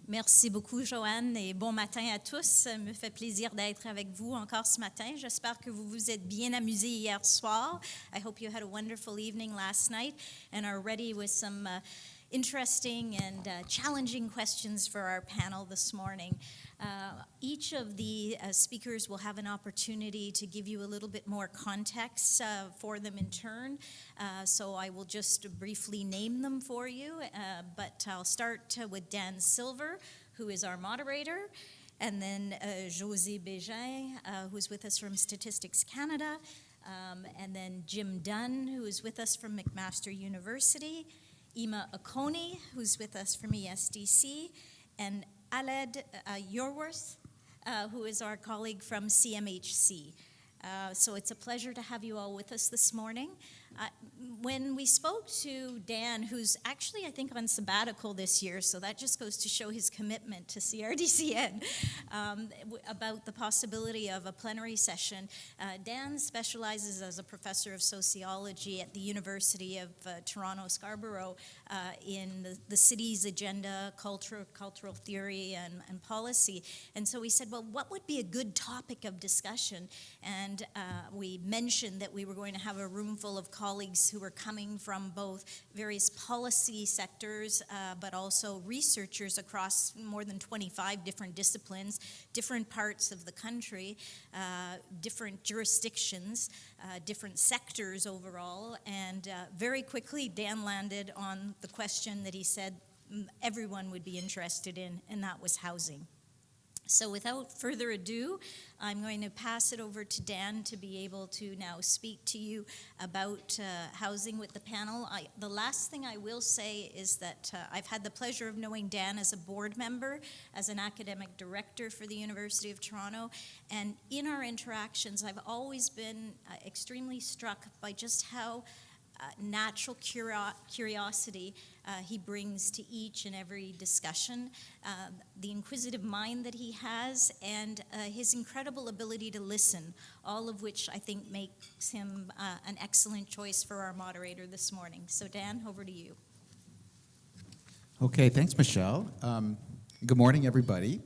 Merci beaucoup, Joanne, et bon matin à tous. Ça me fait plaisir d'être avec vous encore ce matin. J'espère que vous vous êtes bien amusés hier soir. I hope you had a wonderful evening last night and are ready with some interesting and challenging questions for our panel this morning. Each of the speakers will have an opportunity to give you a little bit more context for them in turn. So I will just briefly name them for you, but I'll start with Dan Silver, who is our moderator, and then Josée Bégin, who's with us from Statistics Canada, and then Jim Dunn, who is with us from McMaster University, Ima Okonny, who's with us from ESDC, and Iorwerth, who is our colleague from CMHC. So it's a pleasure to have you all with us this morning. When we spoke to Dan, who's actually, I think, on sabbatical this year, so that just goes to show his commitment to CRDCN, about the possibility of a plenary session. Dan specializes as a professor of sociology at the University of Toronto Scarborough in the city's agenda, cultural theory, and policy. And so we said, well, what would be a good topic of discussion? And we mentioned that we were going to have a room full of colleagues who were coming from both various policy sectors, but also researchers across more than 25 different disciplines, different parts of the country, different jurisdictions, different sectors overall. And very quickly, Dan landed on the question that he said everyone would be interested in, and that was housing. So without further ado, I'm going to pass it over to Dan to be able to now speak to you about housing with the panel. The last thing I will say is that I've had the pleasure of knowing Dan as a board member, as an academic director for the University of Toronto, and in our interactions, I've always been extremely struck by just how natural curiosity he brings to each and every discussion, the inquisitive mind that he has, and his incredible ability to listen, all of which I think makes him an excellent choice for our moderator this morning. So Dan, over to you. Okay, thanks, Michelle. Good morning, everybody.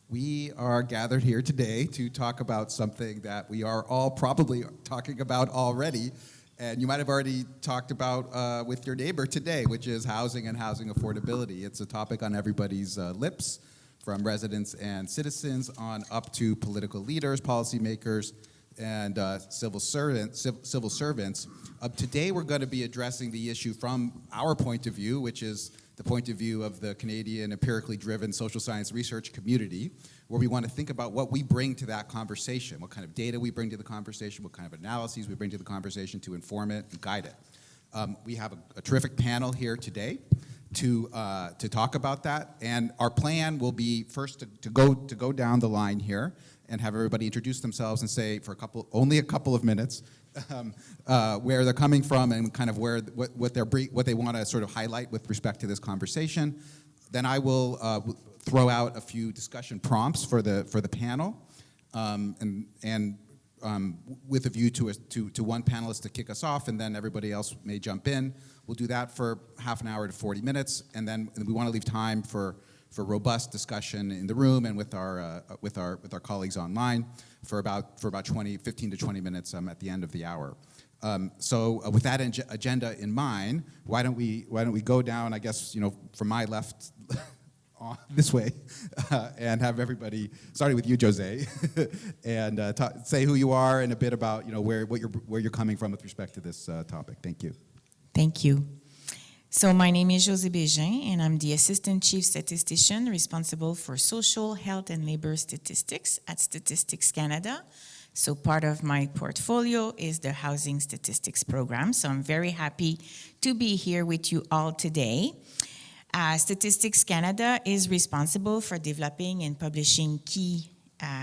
We are gathered here today to talk about something that we are all probably talking about already, and you might have already talked about with your neighbor today, which is housing and housing affordability. It's a topic on everybody's lips, from residents and citizens on up to political leaders, policymakers, and civil servants. Today we're going to be addressing the issue from our point of view, which is the point of view of the Canadian empirically driven social science research community, where we want to think about what we bring to that conversation, what kind of data we bring to the conversation, what kind of analyses we bring to the conversation to inform it and guide it. We have a terrific panel here today to talk about that, and our plan will be first to go down the line here and have everybody introduce themselves and say for only a couple of minutes where they're coming from and kind of what they want to sort of highlight with respect to this conversation. Then I will throw out a few discussion prompts for the panel, and with a view to one panelist to kick us off, and then everybody else may jump in. We'll do that for half an hour to 40 minutes, and then we want to leave time for robust discussion in the room and with our colleagues online for about 15 to 20 minutes at the end of the hour. So with that agenda in mind, why don't we go down, I guess, from my left this way, and have everybody, starting with you, Josée, and say who you are and a bit about where you're coming from with respect to this topic. Thank you. Thank you. So my name is Josée Bégin, and I'm the Assistant Chief Statistician responsible for social, health, and labor statistics at Statistics Canada. So part of my portfolio is the Housing Statistics Program. So I'm very happy to be here with you all today. Statistics Canada is responsible for developing and publishing key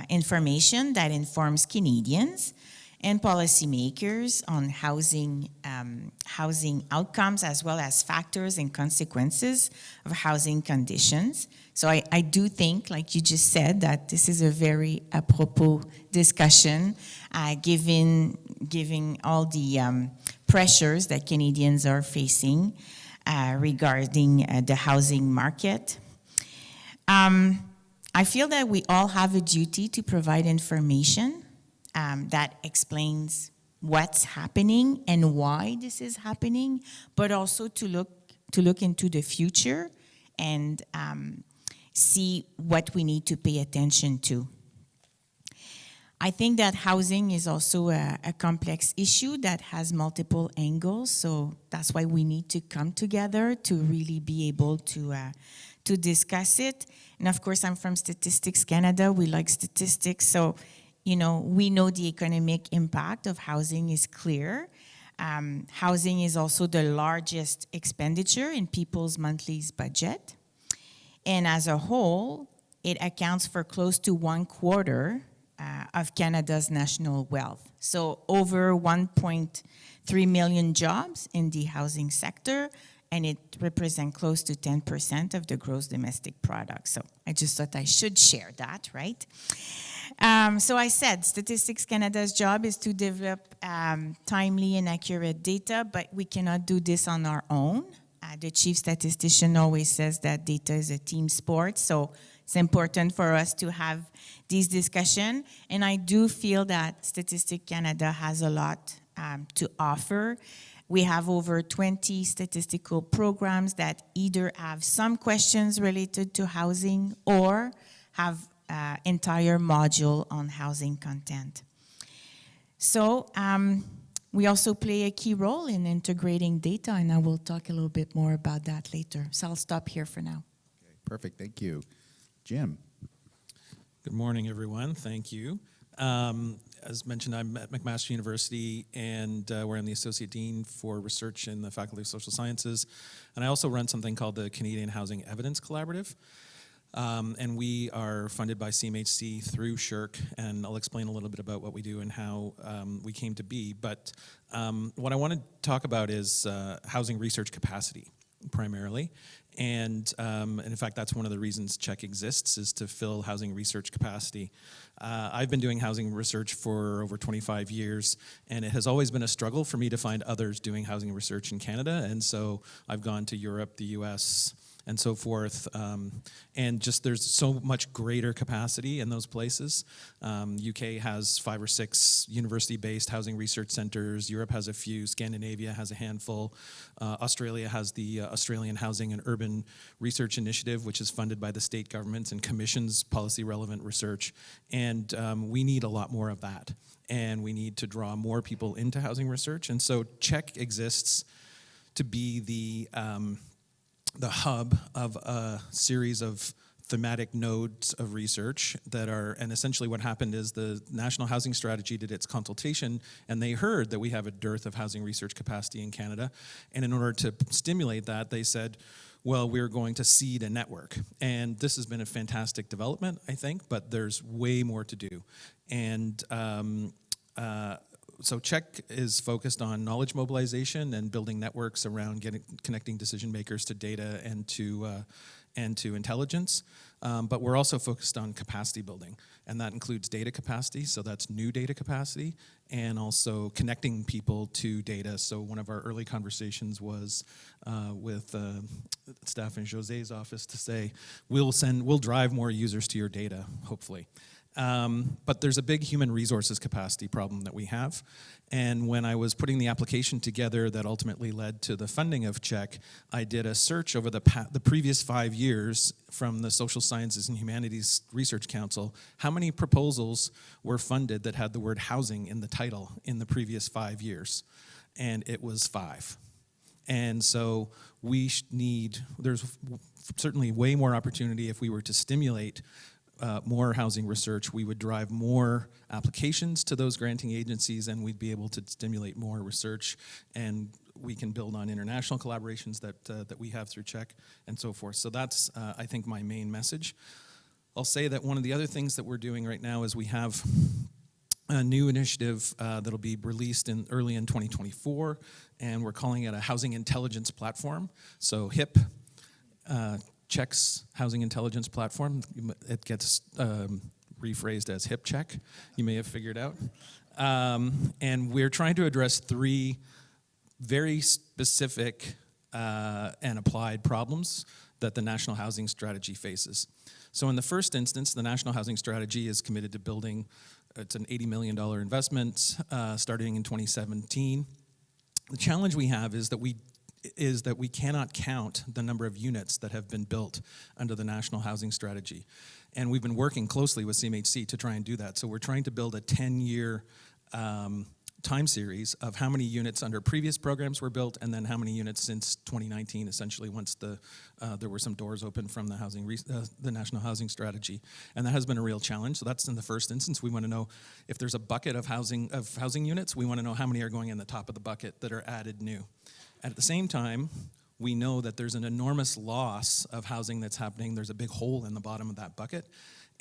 information that informs Canadians and policymakers on housing outcomes, as well as factors and consequences of housing conditions. So I do think, like you just said, that this is a very apropos discussion, given all the pressures that Canadians are facing regarding the housing market. I feel that we all have a duty to provide information that explains what's happening and why this is happening, but also to look into the future and see what we need to pay attention to. I think that housing is also a complex issue that has multiple angles, so that's why we need to come together to really be able to discuss it. And of course, I'm from Statistics Canada. We like statistics, so we know the economic impact of housing is clear. Housing is also the largest expenditure in people's monthly budget. And as a whole, it accounts for close to 1/4 of Canada's national wealth. So over 1.3 million jobs in the housing sector, and it represents close to 10% of the gross domestic product. So I just thought I should share that, right? So I said Statistics Canada's job is to develop timely and accurate data, but we cannot do this on our own. The Chief Statistician always says that data is a team sport, so it's important for us to have these discussions. And I do feel that Statistics Canada has a lot to offer. We have over 20 statistical programs that either have some questions related to housing or have entire module on housing content. So we also play a key role in integrating data, and I will talk a little bit more about that later. So I'll stop here for now. Okay, perfect, thank you. Jim. Good morning, everyone. Thank you. As mentioned, I'm at McMaster University, and where I'm the Associate Dean for Research in the Faculty of Social Sciences. And I also run something called the Canadian Housing Evidence Collaborative. And we are funded by CMHC through CHEC, and I'll explain a little bit about what we do and how we came to be. But what I want to talk about is housing research capacity, primarily. And in fact, that's one of the reasons CHEC exists, is to fill housing research capacity. I've been doing housing research for over 25 years, and it has always been a struggle for me to find others doing housing research in Canada. And so I've gone to Europe, the US, and so forth, and just there's so much greater capacity in those places. UK has 5 or 6 university-based housing research centers. Europe has a few. Scandinavia has a handful. Australia has the Australian Housing and Urban Research Initiative, which is funded by the state governments and commissions policy-relevant research. And we need a lot more of that. And we need to draw more people into housing research. And so CHEC exists to be the hub of a series of thematic nodes of research that are, and essentially what happened is the National Housing Strategy did its consultation, and they heard that we have a dearth of housing research capacity in Canada. And in order to stimulate that, they said, well, we're going to seed a network. And this has been a fantastic development, I think, but there's way more to do. And so CHEC is focused on knowledge mobilization and building networks around connecting decision makers to data and to intelligence. But we're also focused on capacity building, and that includes data capacity, so that's new data capacity, and also connecting people to data. So one of our early conversations was with staff in José's office to say, we'll drive more users to your data, hopefully. But there's a big human resources capacity problem that we have. And when I was putting the application together that ultimately led to the funding of CHEC, I did a search over the previous 5 years from the Social Sciences and Humanities Research Council. How many proposals were funded that had the word housing in the title in the previous 5 years? And it was 5. And so there's certainly way more opportunity if we were to stimulate more housing research. We would drive more applications to those granting agencies, and we'd be able to stimulate more research, and we can build on international collaborations that we have through CHEC and so forth. So that's, I think, my main message. I'll say that one of the other things that we're doing right now is we have a new initiative that'll be released early in 2024, and we're calling it a Housing Intelligence Platform. So HIP, CHEC's Housing Intelligence Platform. It gets rephrased as HIP CHEC, you may have figured out. And we're trying to address 3 very specific and applied problems that the National Housing Strategy faces. So in the first instance, the National Housing Strategy is committed to building, it's an $80 million investment starting in 2017. The challenge we have is that we cannot count the number of units that have been built under the National Housing Strategy. And we've been working closely with CMHC to try and do that. So we're trying to build a 10-year time series of how many units under previous programs were built, and then how many units since 2019, essentially, once there were some doors open from the National Housing Strategy. And that has been a real challenge. So that's in the first instance. We want to know if there's a bucket of housing units, we want to know how many are going in the top of the bucket that are added new. At the same time, we know that there's an enormous loss of housing that's happening. There's a big hole in the bottom of that bucket,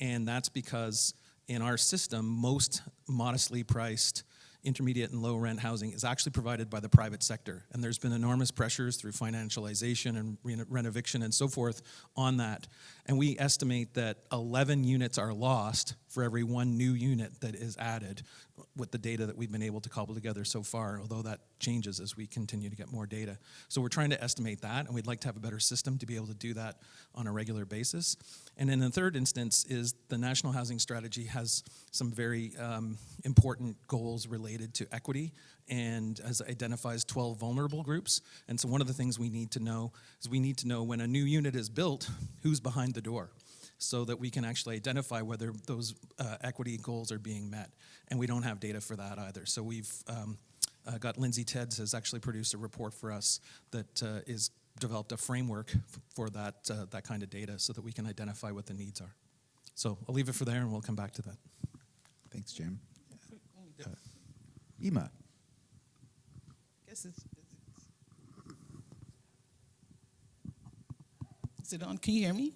and that's because in our system, most modestly priced intermediate and low rent housing is actually provided by the private sector. And there's been enormous pressures through financialization and renoviction and so forth on that. And we estimate that 11 units are lost for every one new unit that is added with the data that we've been able to cobble together so far, although that changes as we continue to get more data. So we're trying to estimate that, and we'd like to have a better system to be able to do that on a regular basis. And in the third instance is the National Housing Strategy has some very important goals related to equity and identifies 12 vulnerable groups. And so one of the things we need to know is when a new unit is built, who's behind the door, so that we can actually identify whether those equity goals are being met. And we don't have data for that either. So we've got Lindsay Tedds has actually produced a report for us that is developed a framework for that kind of data so that we can identify what the needs are. So I'll leave it for there and we'll come back to that. Thanks, Jim. Ima. Is it on? Can you hear me?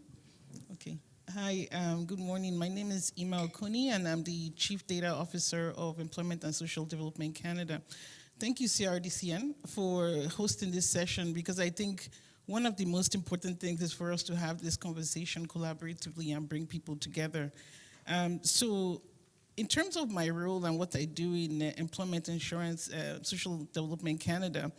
Okay. Hi, good morning. My name is Ima Okonny, and I'm the Chief Data Officer of Employment and Social Development Canada. Thank you, CRDCN, for hosting this session, because I think one of the most important things is for us to have this conversation collaboratively and bring people together. So in terms of my role and what I do in Employment Insurance, Social Development Canada,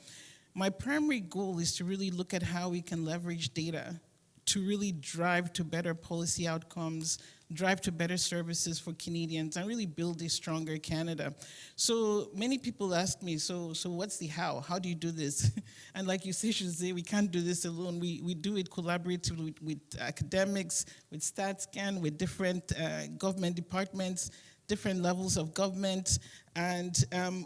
my primary goal is to really look at how we can leverage data to really drive to better policy outcomes, drive to better services for Canadians, and really build a stronger Canada. So many people ask me, so what's the how? How do you do this? And like you say, Josée, we can't do this alone. We do it collaboratively with academics, with StatScan, with different government departments, different levels of government. And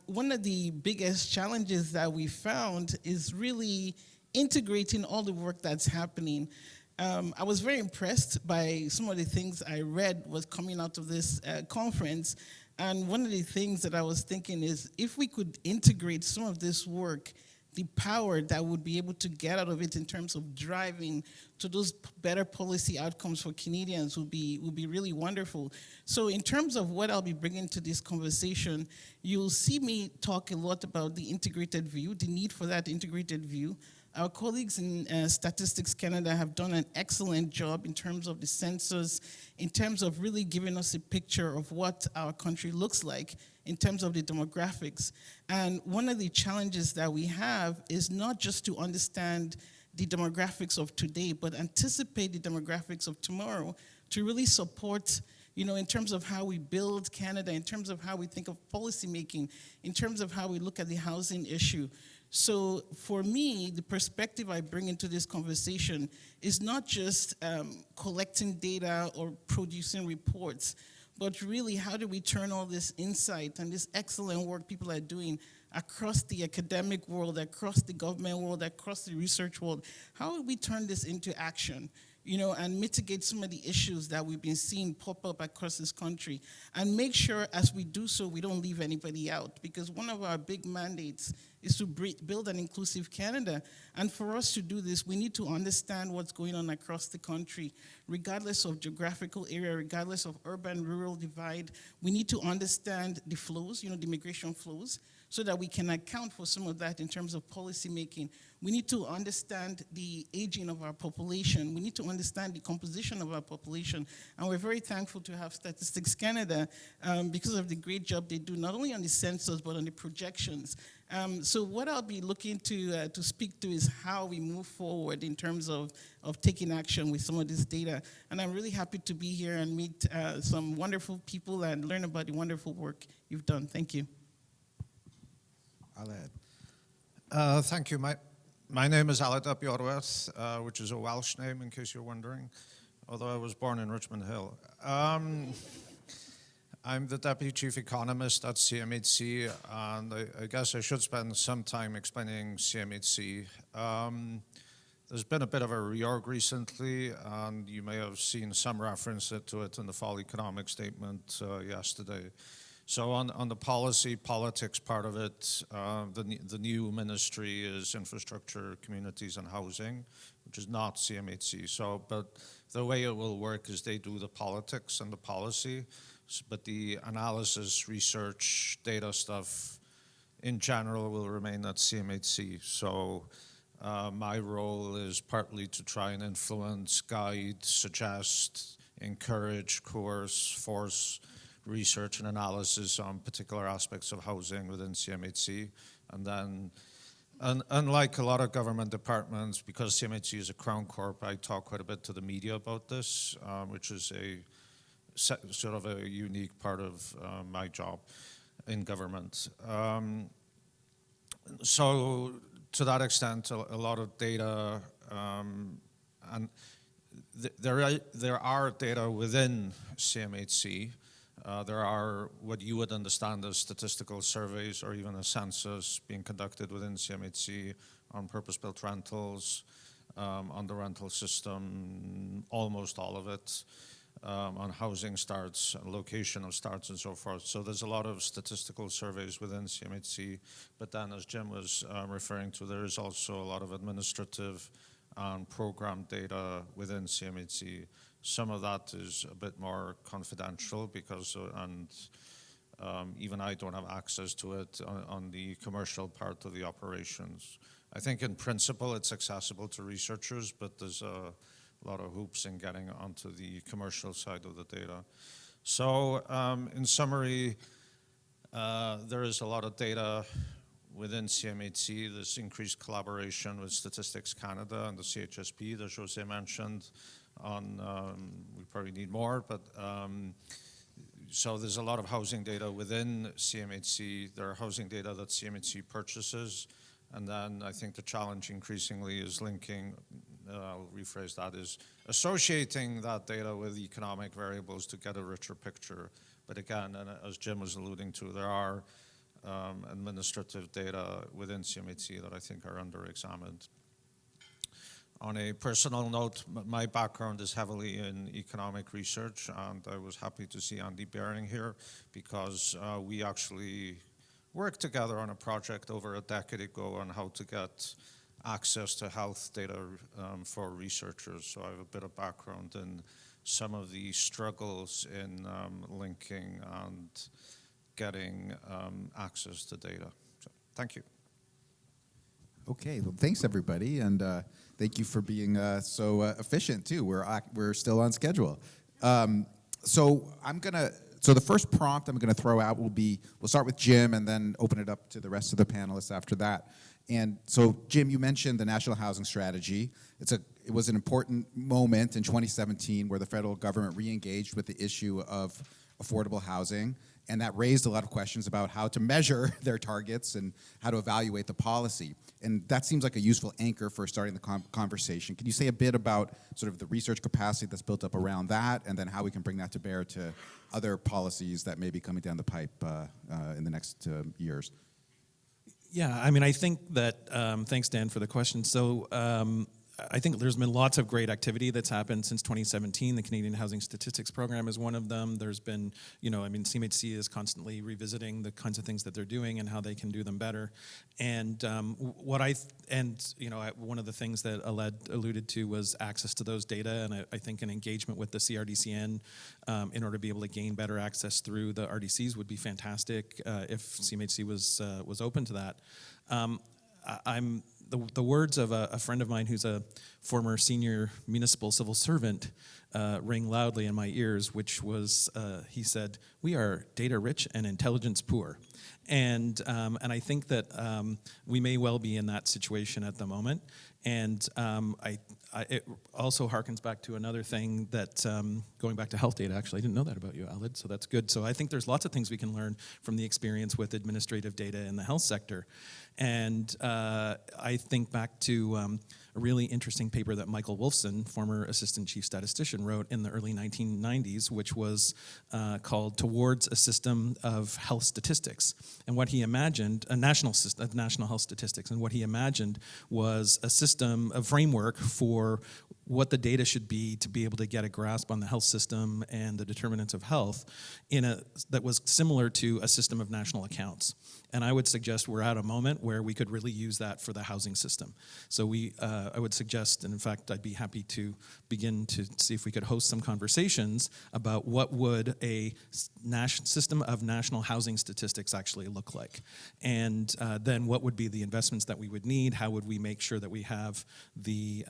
one of the biggest challenges that we found is really integrating all the work that's happening. I was very impressed by some of the things I read was coming out of this conference. And one of the things that I was thinking is, if we could integrate some of this work, the power that would be able to get out of it in terms of driving to those better policy outcomes for Canadians would be really wonderful. So in terms of what I'll be bringing to this conversation, you'll see me talk a lot about the integrated view, the need for that integrated view. Our colleagues in Statistics Canada have done an excellent job in terms of the census, in terms of really giving us a picture of what our country looks like in terms of the demographics. And one of the challenges that we have is not just to understand the demographics of today, but anticipate the demographics of tomorrow to really support, in terms of how we build Canada, in terms of how we think of policymaking, in terms of how we look at the housing issue. So for me, the perspective I bring into this conversation is not just collecting data or producing reports, but really how do we turn all this insight and this excellent work people are doing across the academic world, across the government world, across the research world, how do we turn this into action? And mitigate some of the issues that we've been seeing pop up across this country, and make sure as we do so, we don't leave anybody out, because one of our big mandates is to build an inclusive Canada. And for us to do this, we need to understand what's going on across the country, regardless of geographical area, regardless of urban-rural divide. We need to understand the flows, the migration flows, so that we can account for some of that in terms of policy making. We need to understand the aging of our population. We need to understand the composition of our population. And we're very thankful to have Statistics Canada because of the great job they do, not only on the census, but on the projections. So what I'll be looking to speak to is how we move forward in terms of taking action with some of this data. And I'm really happy to be here and meet some wonderful people and learn about the wonderful work you've done. Thank you. Aled. Thank you. My name is Aled Iorwerth, which is a Welsh name, in case you're wondering, although I was born in Richmond Hill. I'm the Deputy Chief Economist at CMHC, and I guess I should spend some time explaining CMHC. There's been a bit of a reorg recently, and you may have seen some reference to it in the fall economic statement yesterday. So on the politics part of it, the new ministry is infrastructure, communities, and housing, which is not CMHC. So, but the way it will work is they do the politics and the policy, but the analysis, research, data stuff in general will remain at CMHC. So my role is partly to try and influence, guide, suggest, encourage, coerce, force research and analysis on particular aspects of housing within CMHC. And then, unlike a lot of government departments, because CMHC is a Crown Corp, I talk quite a bit to the media about this, which is a sort of a unique part of my job in government. So to that extent, a lot of data, and there are data within CMHC. There are what you would understand as statistical surveys or even a census being conducted within CMHC on purpose-built rentals, on the rental system, almost all of it, on housing starts, location of starts and so forth. So there's a lot of statistical surveys within CMHC, but then as Jim was referring to, there is also a lot of administrative and program data within CMHC. Some of that is a bit more confidential because, even I don't have access to it on the commercial part of the operations. I think in principle it's accessible to researchers, but there's a lot of hoops in getting onto the commercial side of the data. So in summary, there is a lot of data within CMHC. There's increased collaboration with Statistics Canada and the CHSP that Josée mentioned. We probably need more, but so there's a lot of housing data within CMHC. There are housing data that CMHC purchases, and then I think the challenge increasingly is linking, I'll rephrase that, is associating that data with economic variables to get a richer picture. But again, and as Jim was alluding to, there are administrative data within CMHC that I think are under-examined. On a personal note, my background is heavily in economic research, and I was happy to see Andy Baring here because we actually worked together on a project over a decade ago on how to get access to health data for researchers. So I have a bit of background in some of the struggles in linking and getting access to data. So, thank you. Okay, well, thanks everybody, and thank you for being so efficient too. We're still on schedule. So the first prompt I'm gonna throw out will be, we'll start with Jim and then open it up to the rest of the panelists after that. And so, Jim, you mentioned the National Housing Strategy. It was an important moment in 2017 where the federal government re-engaged with the issue of affordable housing, and that raised a lot of questions about how to measure their targets and how to evaluate the policy. And that seems like a useful anchor for starting the conversation. Can you say a bit about sort of the research capacity that's built up around that, and then how we can bring that to bear to other policies that may be coming down the pipe in the next years? Yeah, I mean, I think that, thanks, Dan, for the question. So I think there's been lots of great activity that's happened since 2017. The Canadian Housing Statistics Program is one of them. There's been, CMHC is constantly revisiting the kinds of things that they're doing and how they can do them better. And one of the things that Aled alluded to was access to those data, and I think an engagement with the CRDCN in order to be able to gain better access through the RDCs would be fantastic if CMHC was open to that. The words of a friend of mine who's a former senior municipal civil servant ring loudly in my ears, which was, he said, "We are data rich and intelligence poor." And I think that we may well be in that situation at the moment. And it also harkens back to another thing that, going back to health data, actually, I didn't know that about you, Aled, so that's good. So I think there's lots of things we can learn from the experience with administrative data in the health sector. And I think back to a really interesting paper that Michael Wolfson, former assistant chief statistician, wrote in the early 1990s, which was called Towards a System of Health Statistics. And what he imagined, a national system of national health statistics, and what he imagined was a system, a framework for what the data should be to be able to get a grasp on the health system and the determinants of health that was similar to a system of national accounts. And I would suggest we're at a moment where we could really use that for the housing system. So I would suggest, and in fact, I'd be happy to begin to see if we could host some conversations about what would a system of national housing statistics actually look like. And then what would be the investments that we would need? How would we make sure that we have the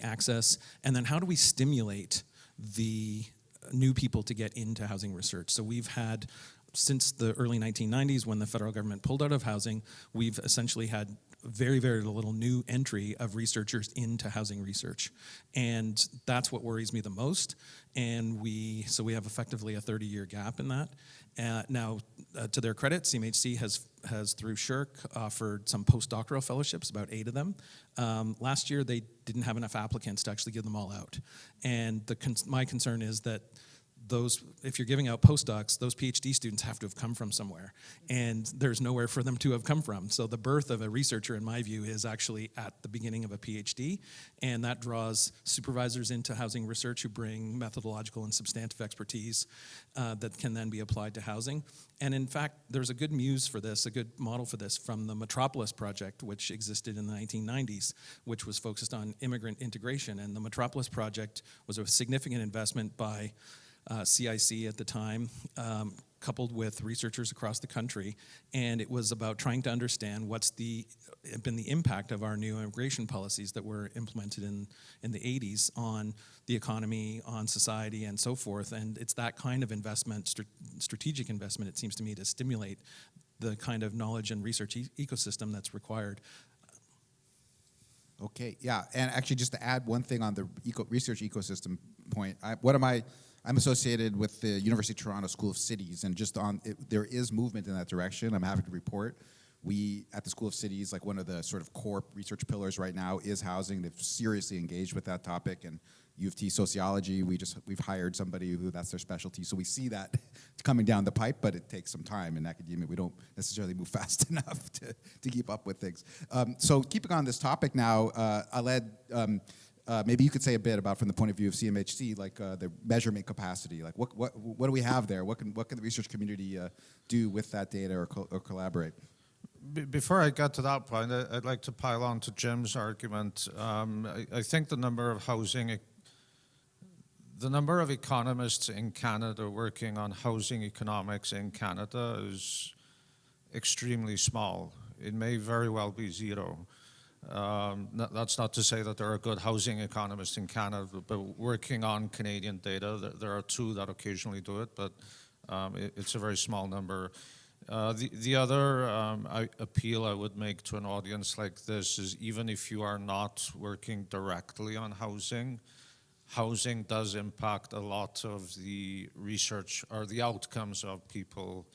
access? And then how do we stimulate the new people to get into housing research? So we've had, since the early 1990s, when the federal government pulled out of housing, we've essentially had very, very little new entry of researchers into housing research. And that's what worries me the most. And so we have effectively a 30-year gap in that. Now, to their credit, CMHC has through CHEC offered some postdoctoral fellowships, about 8 of them. Last year, they didn't have enough applicants to actually give them all out. And my concern is that if you're giving out postdocs, those PhD students have to have come from somewhere, and there's nowhere for them to have come from. So the birth of a researcher, in my view, is actually at the beginning of a PhD, and that draws supervisors into housing research who bring methodological and substantive expertise that can then be applied to housing. And in fact, there's a good muse for this, a good model for this from the Metropolis Project, which existed in the 1990s, which was focused on immigrant integration. And the Metropolis Project was a significant investment by CIC at the time, coupled with researchers across the country, and it was about trying to understand what's been the impact of our new immigration policies that were implemented in the 80s on the economy, on society, and so forth. And it's that kind of investment, strategic investment, it seems to me, to stimulate the kind of knowledge and research ecosystem that's required. Okay, yeah, and actually just to add one thing on the research ecosystem point, I'm associated with the University of Toronto School of Cities, and there is movement in that direction. I'm happy to report. We, at the School of Cities, like one of the sort of core research pillars right now is housing. They've seriously engaged with that topic, and U of T Sociology, we've hired somebody who that's their specialty. So we see that coming down the pipe, but it takes some time. In academia, we don't necessarily move fast enough to keep up with things. So keeping on this topic now, Aled, maybe you could say a bit about, from the point of view of CMHC, like the measurement capacity. Like what do we have there? What can the research community do with that data or collaborate? Before I get to that point, I'd like to pile on to Jim's argument. I think the number of economists in Canada working on housing economics in Canada is extremely small. It may very well be zero. That's not to say that there are good housing economists in Canada, but working on Canadian data, there are 2 that occasionally do it, but it's a very small number. The other appeal I would make to an audience like this is, even if you are not working directly on housing, housing does impact a lot of the research or the outcomes of people.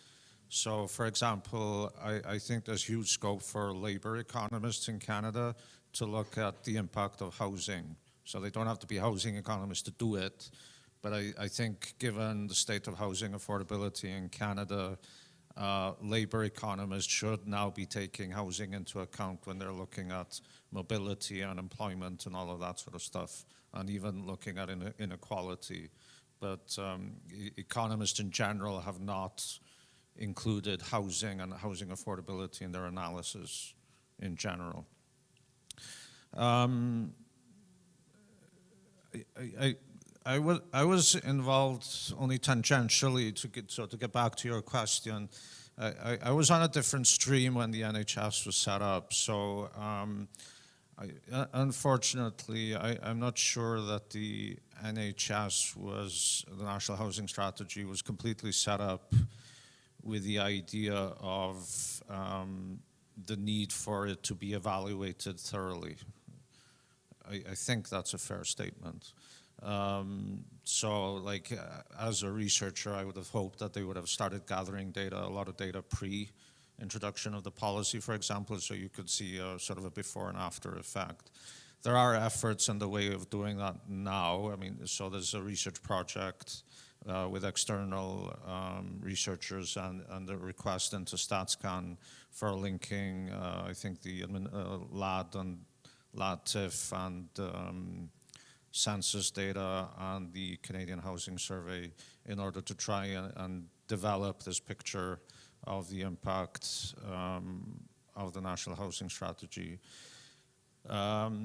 So, for example, I think there's huge scope for labor economists in Canada to look at the impact of housing. So they don't have to be housing economists to do it, but I think given the state of housing affordability in Canada, labor economists should now be taking housing into account when they're looking at mobility and employment and all of that sort of stuff, and even looking at inequality. But economists in general have not included housing and housing affordability in their analysis in general. I was involved only tangentially to get back to your question. I was on a different stream when the NHS was set up, so unfortunately, I'm not sure that the NHS the National Housing Strategy was completely set up with the idea of the need for it to be evaluated thoroughly. I think that's a fair statement. So, like, as a researcher, I would have hoped that they would have started gathering data, a lot of data pre-introduction of the policy, for example, so you could see a sort of a before and after effect. There are efforts in the way of doing that now. I mean, so there's a research project with external researchers and the request into StatsCan for linking, I think, the LAD and LADTIF and census data and the Canadian Housing Survey in order to try and develop this picture of the impact of the National Housing Strategy. But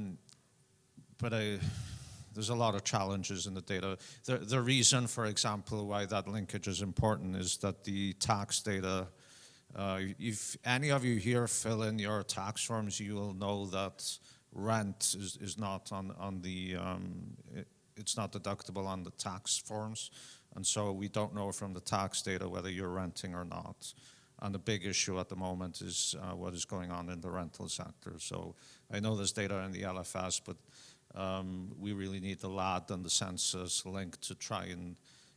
there's a lot of challenges in the data. The reason, for example, why that linkage is important is that the tax data, if any of you here fill in your tax forms, you will know that rent is not on the, it's not deductible on the tax forms. And so we don't know from the tax data whether you're renting or not. And the big issue at the moment is what is going on in the rental sector. So I know there's data in the LFS, but we really need the LAD and the census link to try and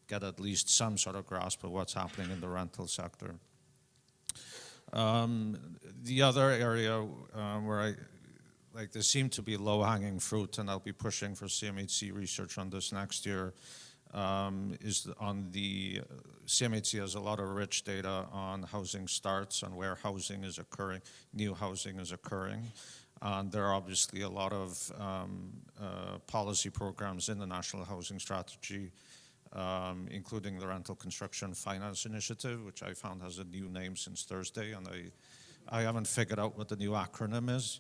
get at least some sort of grasp of what's happening in the rental sector. The other area where there seem to be low-hanging fruit, and I'll be pushing for CMHC research on this next year, is on the, CMHC has a lot of rich data on housing starts and where housing is occurring, new housing is occurring. And there are obviously a lot of policy programs in the National Housing Strategy, including the Rental Construction Finance Initiative, which I found has a new name since Thursday, and I haven't figured out what the new acronym is.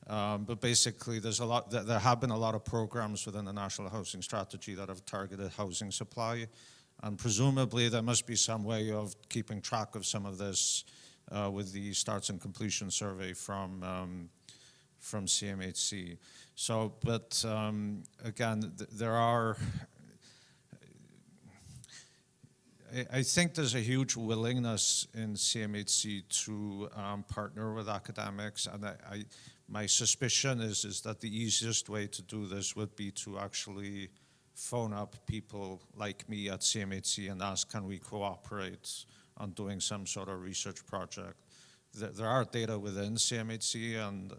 But basically, there have been a lot of programs within the National Housing Strategy that have targeted housing supply, and presumably there must be some way of keeping track of some of this with the Starts and Completion Survey from CMHC. So, but again, there are, I think there's a huge willingness in CMHC to partner with academics, and my suspicion is that the easiest way to do this would be to actually phone up people like me at CMHC and ask, can we cooperate on doing some sort of research project? There are data within CMHC, and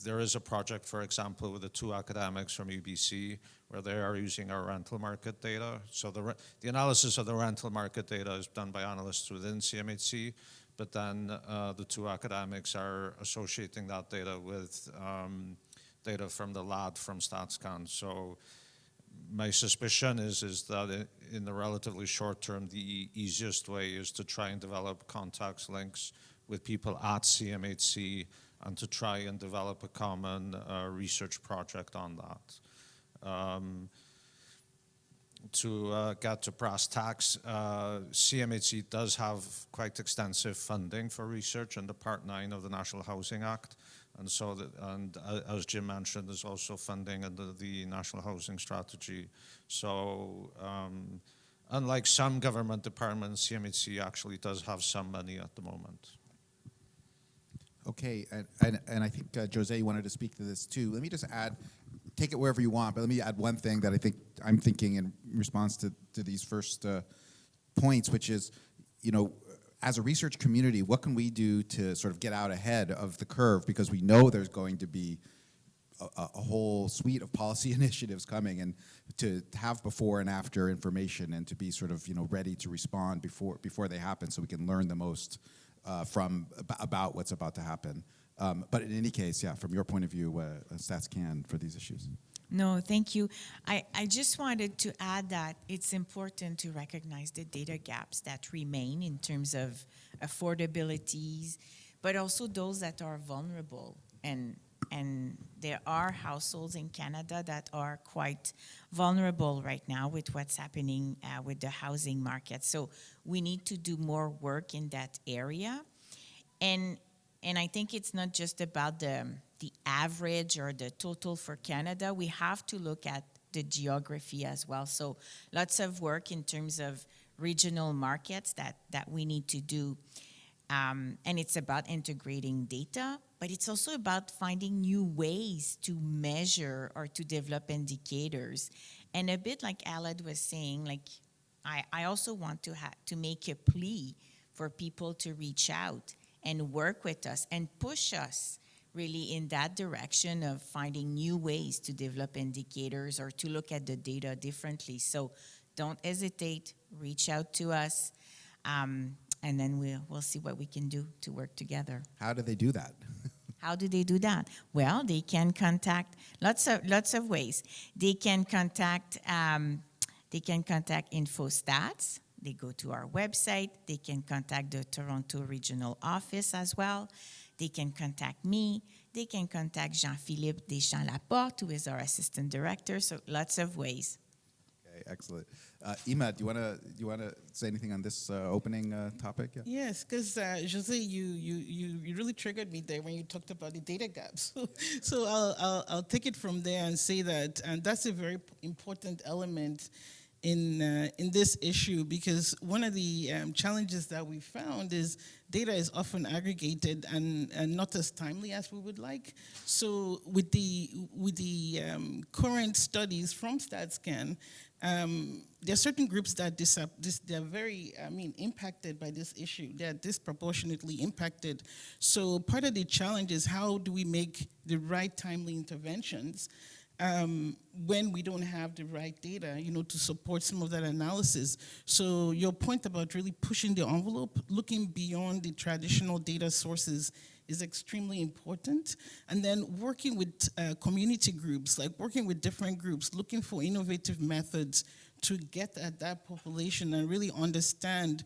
there is a project, for example, with the two academics from UBC where they are using our rental market data. So the analysis of the rental market data is done by analysts within CMHC, but then the two academics are associating that data with data from the LAD from StatsCan. So my suspicion is that in the relatively short term, the easiest way is to try and develop contacts, links with people at CMHC and to try and develop a common research project on that. To get to brass tacks, CMHC does have quite extensive funding for research under Part 9 of the National Housing Act. And so, as Jim mentioned, there's also funding under the National Housing Strategy. So, unlike some government departments, CMHC actually does have some money at the moment. Okay, and I think Josée, you wanted to speak to this too. Let me just add, take it wherever you want, but let me add one thing that I'm thinking in response to these first points, which is, you know, as a research community, what can we do to sort of get out ahead of the curve? Because we know there's going to be a whole suite of policy initiatives coming, and to have before and after information, and to be sort of ready to respond before they happen, so we can learn the most about what's about to happen. But in any case, yeah, from your point of view, StatsCan for these issues. No, thank you. I just wanted to add that it's important to recognize the data gaps that remain in terms of affordabilities, but also those that are vulnerable. And there are households in Canada that are quite vulnerable right now with what's happening with the housing market. So we need to do more work in that area. And I think it's not just about the average or the total for Canada. We have to look at the geography as well. So lots of work in terms of regional markets that we need to do. And it's about integrating data, but it's also about finding new ways to measure or to develop indicators. And a bit like Alad was saying, like I also want to make a plea for people to reach out and work with us and push us really in that direction of finding new ways to develop indicators or to look at the data differently. So don't hesitate, reach out to us, and then we'll see what we can do to work together. How do they do that? How do they do that? Well, they can contact lots of ways. They can contact InfoStats. They go to our website. They can contact the Toronto Regional Office as well. They can contact me. They can contact Jean-Philippe Deschamps-Laporte, who is our assistant director. So lots of ways. Okay, excellent. Ima, do you want to say anything on this opening topic? Yeah. Yes, because Josée, you really triggered me there when you talked about the data gaps. So I'll take it from there and say that, and that's a very important element in this issue, because one of the challenges that we found is data is often aggregated and not as timely as we would like. So with the current studies from StatsCan, there are certain groups that they're very, impacted by this issue. They're disproportionately impacted. So part of the challenge is how do we make the right timely interventions when we don't have the right data, to support some of that analysis. So your point about really pushing the envelope, looking beyond the traditional data sources is extremely important. And then working with community groups, like working with different groups, looking for innovative methods to get at that population and really understand,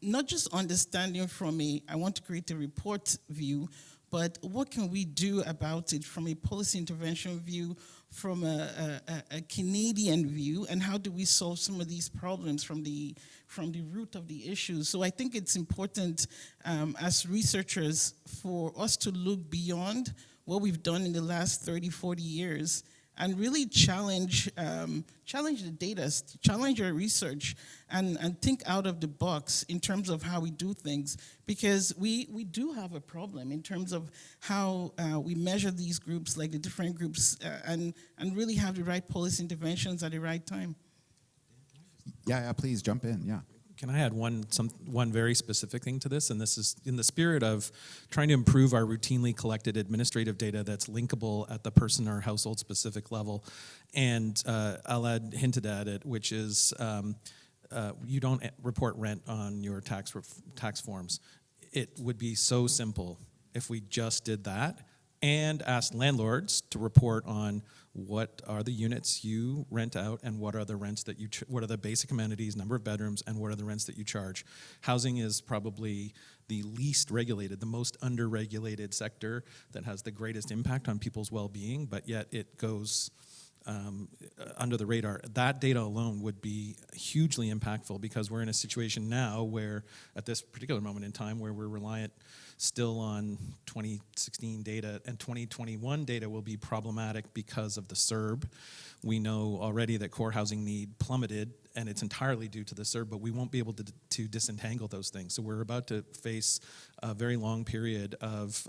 not just understanding from I want to create a report view, but what can we do about it from a policy intervention view, from a Canadian view, and how do we solve some of these problems from the root of the issues? So I think it's important as researchers for us to look beyond what we've done in the last 30, 40 years and really challenge the data, challenge our research, and think out of the box in terms of how we do things, because we do have a problem in terms of how we measure these groups, like the different groups, and really have the right policy interventions at the right time. Yeah, please jump in, yeah. Can I add one very specific thing to this? And this is in the spirit of trying to improve our routinely collected administrative data that's linkable at the person or household specific level. And Alad hinted at it, which is you don't report rent on your tax forms. It would be so simple if we just did that and asked landlords to report on what are the units you rent out and what are the rents that what are the basic amenities, number of bedrooms, and what are the rents that you charge. Housing is probably the least regulated, the most under-regulated sector that has the greatest impact on people's well-being, but yet it goes under the radar. That data alone would be hugely impactful, because we're in a situation now where, at this particular moment in time, where we're reliant still on 2016 data, and 2021 data will be problematic because of the CERB. We know already that core housing need plummeted, and it's entirely due to the CERB, but we won't be able to disentangle those things. So we're about to face a very long period of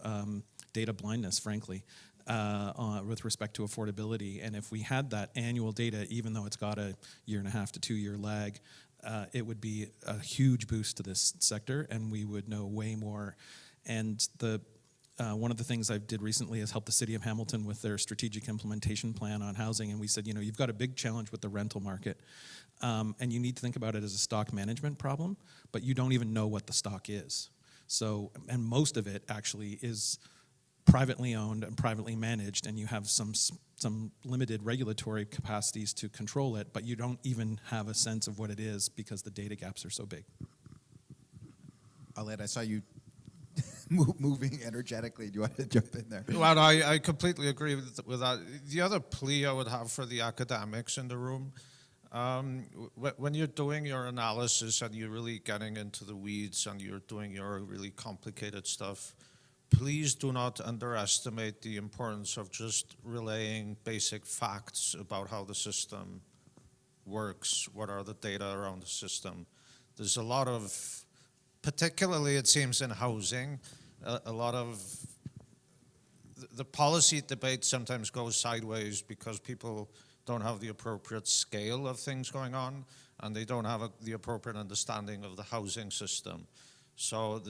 data blindness, frankly, with respect to affordability. And if we had that annual data, even though it's got a 1.5 to 2 year lag, it would be a huge boost to this sector, and we would know way more. And one of the things I did recently is help the city of Hamilton with their strategic implementation plan on housing. And we said, you've got a big challenge with the rental market. And you need to think about it as a stock management problem, but you don't even know what the stock is. So, and most of it actually is privately owned and privately managed, and you have some limited regulatory capacities to control it, but you don't even have a sense of what it is because the data gaps are so big. Aled, I saw you moving energetically. Do you want to jump in there? Well, I completely agree with that. The other plea I would have for the academics in the room, when you're doing your analysis and you're really getting into the weeds and you're doing your really complicated stuff, please do not underestimate the importance of just relaying basic facts about how the system works, what are the data around the system. There's a lot of, particularly it seems in housing, a lot of the policy debate sometimes goes sideways because people don't have the appropriate scale of things going on, and they don't have the appropriate understanding of the housing system. So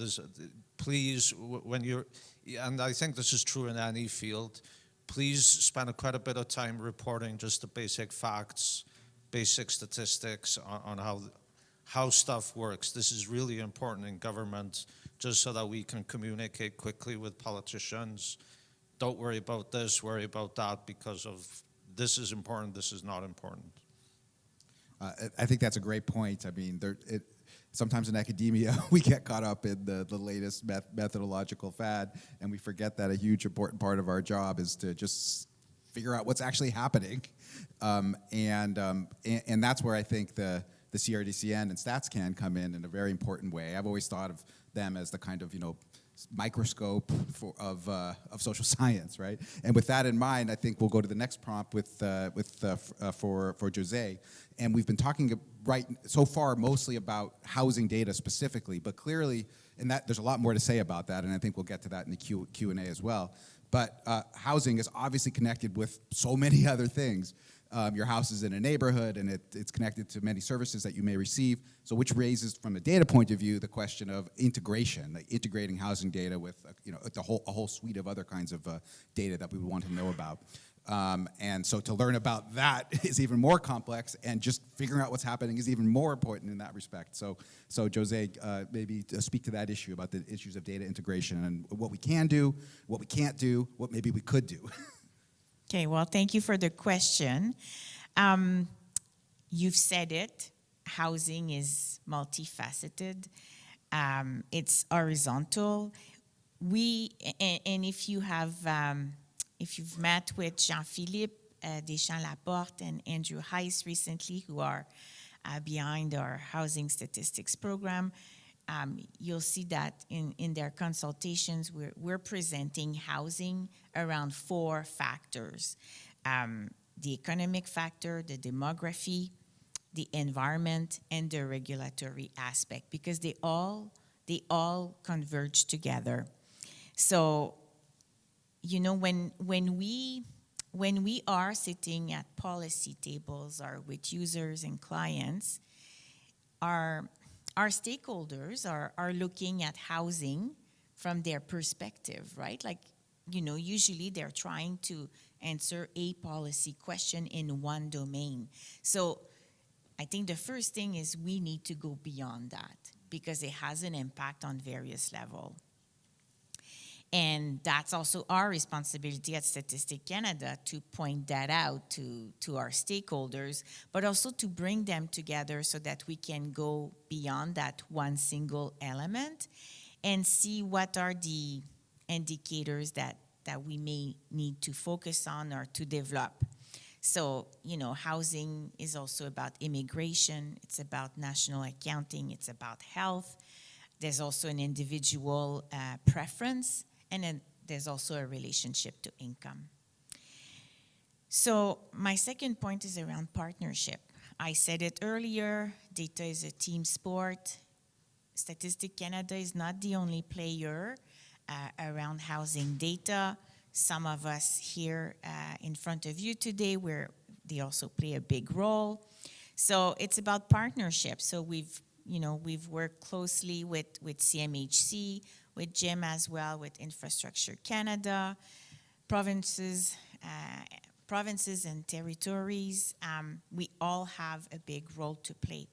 please, when you're, and I think this is true in any field, please spend quite a bit of time reporting just the basic facts, basic statistics on how stuff works. This is really important in government, just so that we can communicate quickly with politicians. Don't worry about this, worry about that, because of this is important, this is not important. I think that's a great point. I mean, sometimes in academia, we get caught up in the latest methodological fad, and we forget that a huge important part of our job is to just figure out what's actually happening. And that's where I think the CRDCN and StatsCan come in a very important way. I've always thought of them as the kind of, microscope of social science, right? And with that in mind, I think we'll go to the next prompt for Josée. And we've been talking so far mostly about housing data specifically, but clearly, and that there's a lot more to say about that, and I think we'll get to that in the Q&A as well. But housing is obviously connected with so many other things. Your house is in a neighborhood, and it's connected to many services that you may receive. So, which raises, from a data point of view, the question of integration, like integrating housing data with a whole suite of other kinds of data that we would want to know about. And so, to learn about that is even more complex, and just figuring out what's happening is even more important in that respect. So Josée, maybe speak to that issue about the issues of data integration and what we can do, what we can't do, what maybe we could do. Okay, well, thank you for the question. You've said it, housing is multifaceted. It's horizontal. And if you've met with Jean-Philippe Deschamps-Laporte and Andrew Heiss recently, who are behind our housing statistics program, you'll see that in their consultations, we're presenting housing around 4 factors. The economic factor, the demography, the environment, and the regulatory aspect, because they all converge together. So, when we are sitting at policy tables or with users and clients, our stakeholders are looking at housing from their perspective, right? Like, usually they're trying to answer a policy question in one domain. So I think the first thing is we need to go beyond that because it has an impact on various levels. And that's also our responsibility at Statistics Canada to point that out to our stakeholders, but also to bring them together so that we can go beyond that one single element and see what are the indicators that we may need to focus on or to develop. So, housing is also about immigration, it's about national accounting, it's about health. There's also an individual preference. And then there's also a relationship to income. So my second point is around partnership. I said it earlier, data is a team sport. Statistics Canada is not the only player around housing data. Some of us here in front of you today, they also play a big role. So it's about partnership. So we've worked closely with CMHC, with Jim as well, with Infrastructure Canada, provinces and territories. We all have a big role to play.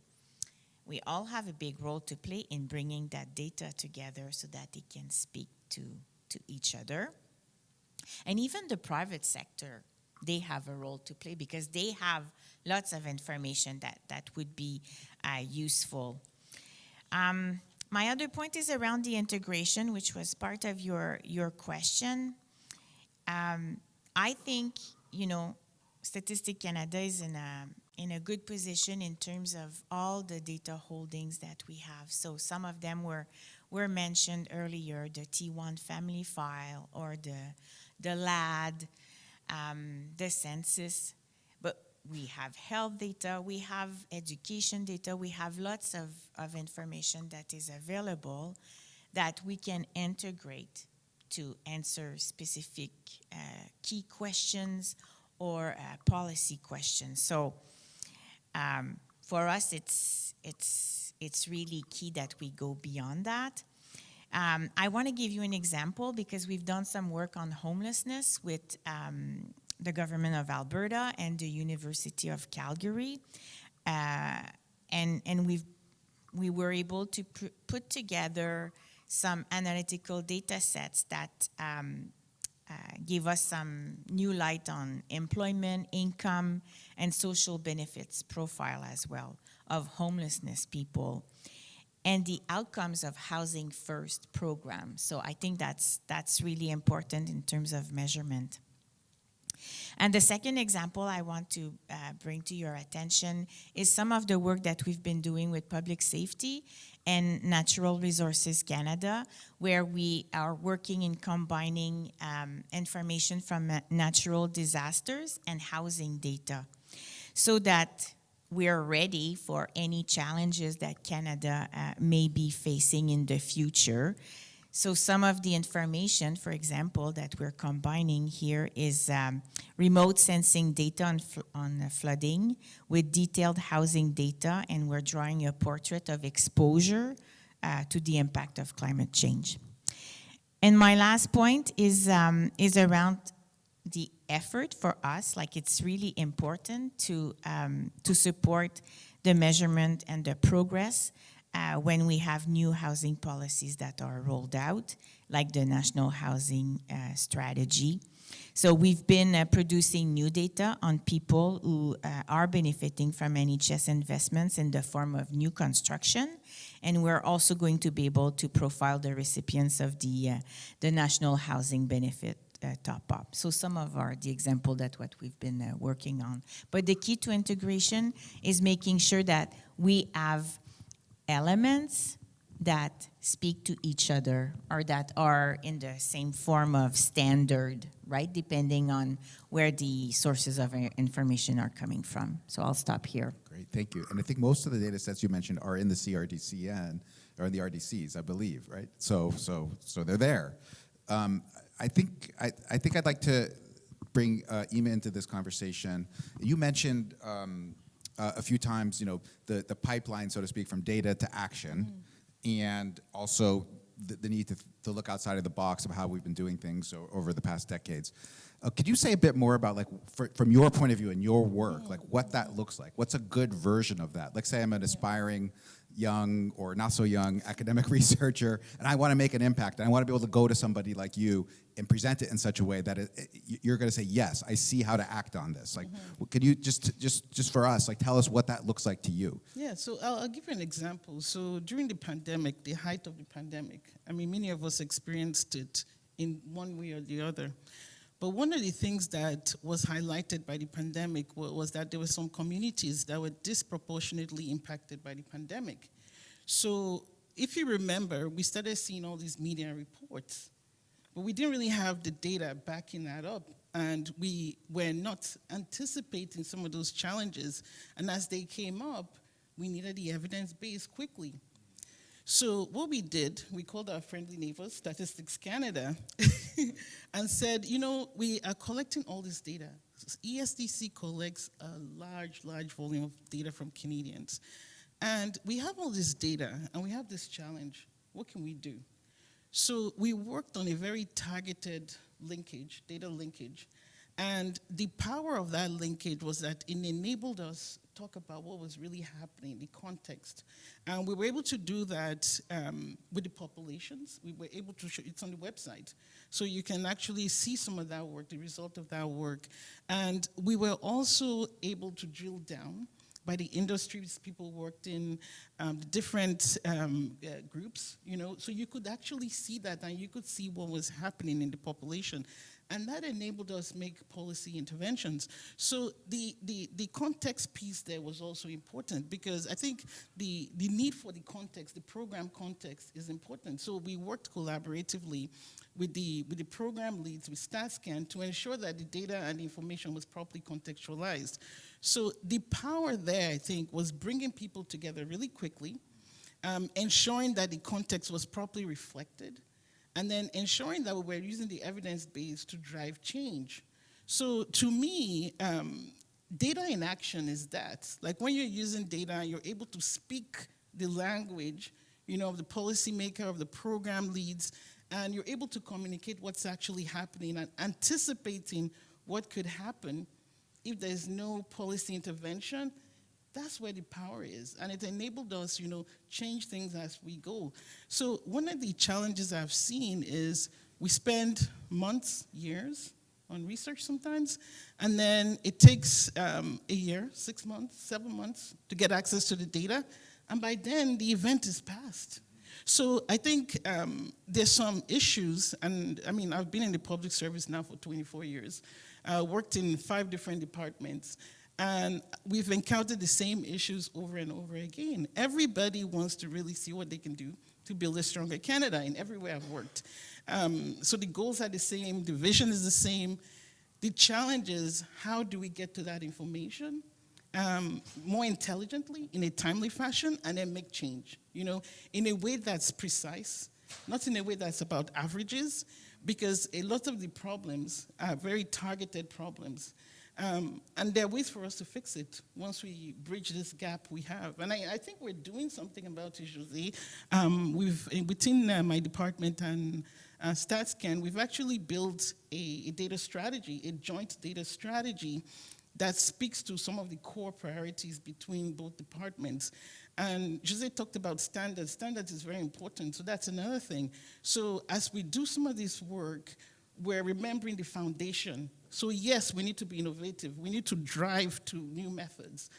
We all have a big role to play in bringing that data together so that they can speak to each other. And even the private sector, they have a role to play because they have lots of information that would be useful. My other point is around the integration, which was part of your question. I think, Statistics Canada is in a good position in terms of all the data holdings that we have. So some of them were mentioned earlier, the T1 family file or the LAD, the census. But we have health data, we have education data, we have lots of information that is available that we can integrate to answer specific key questions or policy questions. So for us, it's really key that we go beyond that. I want to give you an example because we've done some work on homelessness with the government of Alberta and the University of Calgary, and we were able to put together some analytical data sets that give us some new light on employment, income, and social benefits profile as well of homelessness people and the outcomes of Housing First program. So I think that's really important in terms of measurement. And the second example I want to bring to your attention is some of the work that we've been doing with Public Safety and Natural Resources Canada, where we are working in combining information from natural disasters and housing data so that we're ready for any challenges that Canada may be facing in the future. So some of the information, for example, that we're combining here is remote sensing data on flooding with detailed housing data, and we're drawing a portrait of exposure to the impact of climate change. And my last point is around the effort for us. Like, it's really important to support the measurement and the progress when we have new housing policies that are rolled out, like the National Housing Strategy. So we've been producing new data on people who are benefiting from NHS investments in the form of new construction, and we're also going to be able to profile the recipients of the National Housing Benefit top-up. So some of the example that what we've been working on. But the key to integration is making sure that we have elements that speak to each other or that are in the same form of standard, right? Depending on where the sources of information are coming from. So I'll stop here. Great, thank you. And I think most of the data sets you mentioned are in the CRDCN or in the RDCs, I believe, right? So they're there. I think I'd like to bring Ima into this conversation. You mentioned a few times, the pipeline, so to speak, from data to action, and also the need to look outside of the box of how we've been doing things over the past decades. Could you say a bit more about, from your point of view and your work, what that looks like? What's a good version of that? Let's say I'm an aspiring young or not so young academic researcher, and I want to make an impact, and I want to be able to go to somebody like you and present it in such a way that you're going to say, yes, I see how to act on this. Could you just for us, tell us what that looks like to you? Yeah, so I'll give you an example. So during the pandemic, the height of the pandemic, many of us experienced it in one way or the other. But one of the things that was highlighted by the pandemic was that there were some communities that were disproportionately impacted by the pandemic. So if you remember, we started seeing all these media reports, but we didn't really have the data backing that up, and we were not anticipating some of those challenges. And as they came up, we needed the evidence base quickly. So what we did, we called our friendly neighbors, Statistics Canada, and said, we are collecting all this data. ESDC collects a large volume of data from Canadians. And we have all this data, and we have this challenge. What can we do? So we worked on a very targeted linkage, data linkage. And the power of that linkage was that it enabled us to talk about what was really happening, the context. And we were able to do that with the populations. We were able to show, it's on the website. So you can actually see some of that work, the result of that work. And we were also able to drill down by the industries people worked in, the different groups, so you could actually see that and you could see what was happening in the population. And that enabled us make policy interventions. So the context piece there was also important because I think the need for the context, the program context is important. So we worked collaboratively with the program leads, with StatScan, to ensure that the data and the information was properly contextualized. So the power there, I think, was bringing people together really quickly, ensuring that the context was properly reflected, and then ensuring that we were using the evidence base to drive change. So to me, data in action is that. Like when you're using data, you're able to speak the language, of the policymaker, of the program leads, and you're able to communicate what's actually happening and anticipating what could happen if there's no policy intervention. That's where the power is. And it enabled us, change things as we go. So one of the challenges I've seen is we spend months, years on research sometimes, and then it takes a year, 6 months, 7 months to get access to the data. And by then, the event is past. So I think there's some issues, and I mean, I've been in the public service now for 24 years, worked in 5 different departments, and we've encountered the same issues over and over again. Everybody wants to really see what they can do to build a stronger Canada in everywhere I've worked. So the goals are the same, the vision is the same. The challenge is, how do we get to that information more intelligently, in a timely fashion, and then make change, in a way that's precise, not in a way that's about averages, because a lot of the problems are very targeted problems. And there are ways for us to fix it once we bridge this gap we have. And I think we're doing something about it, Josée. Within my department and StatScan, we've actually built a data strategy, a joint data strategy that speaks to some of the core priorities between both departments. And Josée talked about standards. Standards is very important, so that's another thing. So as we do some of this work, we're remembering the foundation. So yes, we need to be innovative. We need to drive to new methods,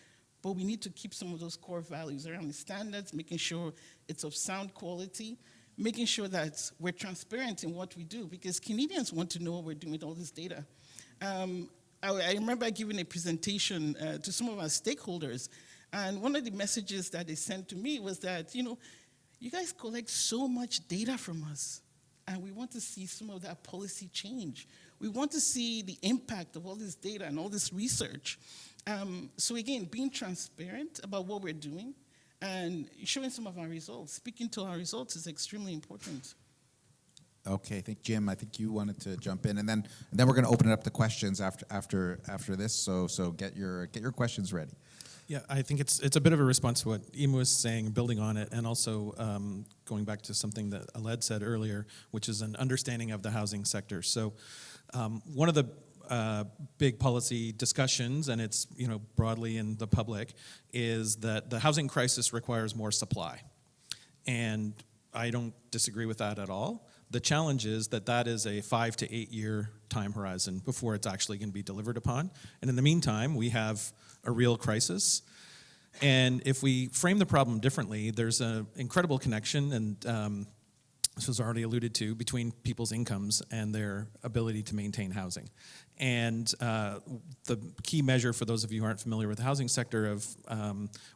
but we need to keep some of those core values around the standards, making sure it's of sound quality, making sure that we're transparent in what we do, because Canadians want to know what we're doing with all this data. I remember giving a presentation to some of our stakeholders, and one of the messages that they sent to me was that, you guys collect so much data from us, and we want to see some of that policy change. We want to see the impact of all this data and all this research. So again, being transparent about what we're doing and showing some of our results, speaking to our results is extremely important. Okay, Jim, I think you wanted to jump in, and then we're going to open it up to questions after this. So get your questions ready. Yeah, I think it's a bit of a response to what Ima was saying, building on it, and also going back to something that Aled said earlier, which is an understanding of the housing sector. So one of the big policy discussions, and it's broadly in the public, is that the housing crisis requires more supply. And I don't disagree with that at all. The challenge is that is a 5 to 8 year time horizon before it's actually going to be delivered upon. And in the meantime, we have a real crisis. And if we frame the problem differently, there's an incredible connection, and this was already alluded to, between people's incomes and their ability to maintain housing. And the key measure, for those of you who aren't familiar with the housing sector, of